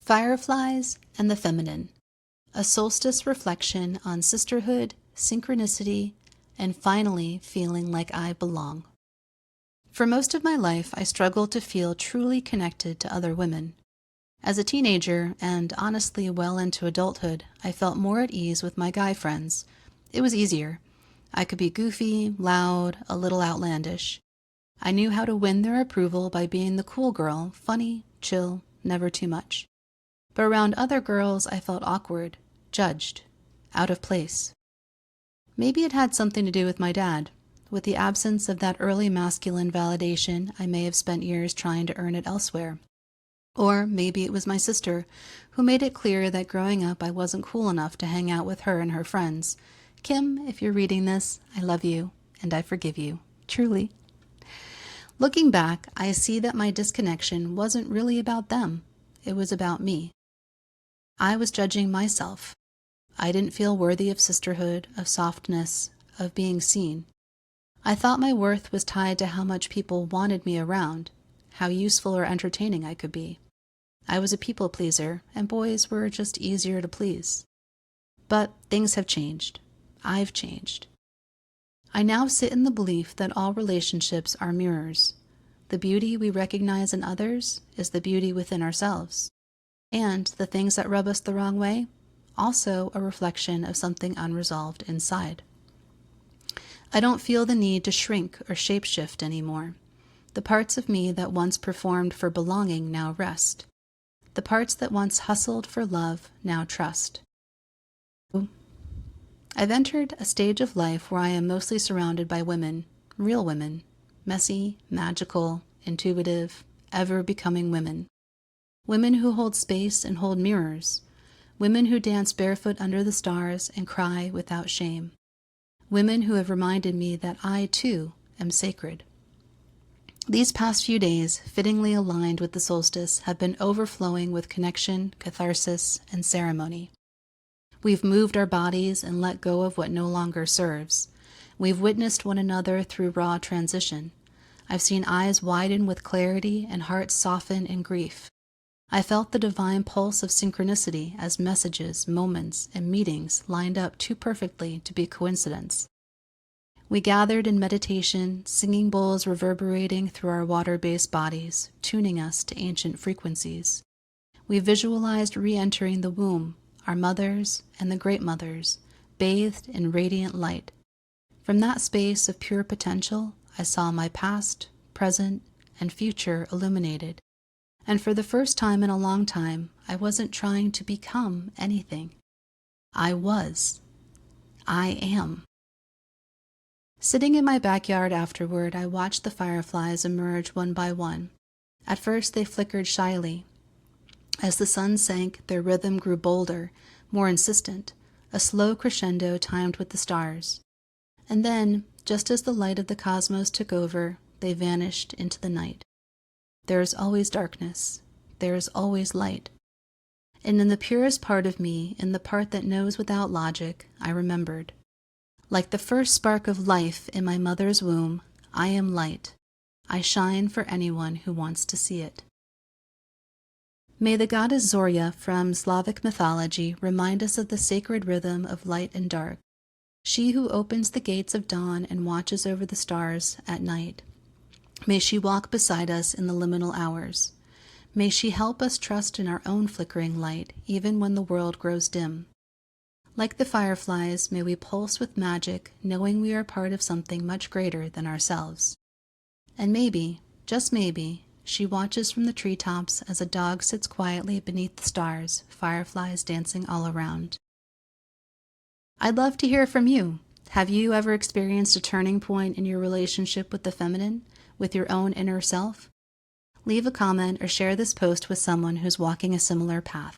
Fireflies and the Feminine, a solstice reflection on sisterhood, synchronicity, and finally feeling like I belong. For most of my life, I struggled to feel truly connected to other women. As a teenager, and honestly well into adulthood, I felt more at ease with my guy friends. It was easier. I could be goofy, loud, a little outlandish. I knew how to win their approval by being the cool girl, funny, chill, never too much. But around other girls, I felt awkward, judged, out of place. Maybe it had something to do with my dad. With the absence of that early masculine validation, I may have spent years trying to earn it elsewhere. Or maybe it was my sister, who made it clear that growing up I wasn't cool enough to hang out with her and her friends. Kim, if you're reading this, I love you, and I forgive you. Truly. Looking back, I see that my disconnection wasn't really about them. It was about me. I was judging myself. I didn't feel worthy of sisterhood, of softness, of being seen. I thought my worth was tied to how much people wanted me around, how useful or entertaining I could be. I was a people pleaser, and boys were just easier to please. But things have changed. I've changed. I now sit in the belief that all relationships are mirrors. The beauty we recognize in others is the beauty within ourselves. And the things that rub us the wrong way, also a reflection of something unresolved inside. I don't feel the need to shrink or shapeshift anymore. The parts of me that once performed for belonging now rest. The parts that once hustled for love now trust. I've entered a stage of life where I am mostly surrounded by women, real women, messy, magical, intuitive, ever-becoming women. Women who hold space and hold mirrors. Women who dance barefoot under the stars and cry without shame. Women who have reminded me that I, too, am sacred. These past few days, fittingly aligned with the solstice, have been overflowing with connection, catharsis, and ceremony. We've moved our bodies and let go of what no longer serves. We've witnessed one another through raw transition. I've seen eyes widen with clarity and hearts soften in grief. I felt the divine pulse of synchronicity as messages, moments, and meetings lined up too perfectly to be coincidence. We gathered in meditation, singing bowls reverberating through our water-based bodies, tuning us to ancient frequencies. We visualized re-entering the womb, our mothers and the great mothers, bathed in radiant light. From that space of pure potential, I saw my past, present, and future illuminated. And for the first time in a long time, I wasn't trying to become anything. I was. I am. Sitting in my backyard afterward, I watched the fireflies emerge one by one. At first they flickered shyly. As the sun sank, their rhythm grew bolder, more insistent, a slow crescendo timed with the stars. And then, just as the light of the cosmos took over, they vanished into the night. There is always darkness. There is always light. And in the purest part of me, in the part that knows without logic, I remembered. Like the first spark of life in my mother's womb, I am light. I shine for anyone who wants to see it. May the goddess Zorya from Slavic mythology remind us of the sacred rhythm of light and dark, she who opens the gates of dawn and watches over the stars at night. May she walk beside us in the liminal hours. May she help us trust in our own flickering light, even when the world grows dim. Like the fireflies, may we pulse with magic, knowing we are part of something much greater than ourselves. And maybe, just maybe, she watches from the treetops as a dog sits quietly beneath the stars, fireflies dancing all around. I'd love to hear from you. Have you ever experienced a turning point in your relationship with the feminine, with your own inner self? Leave a comment or share this post with someone who's walking a similar path.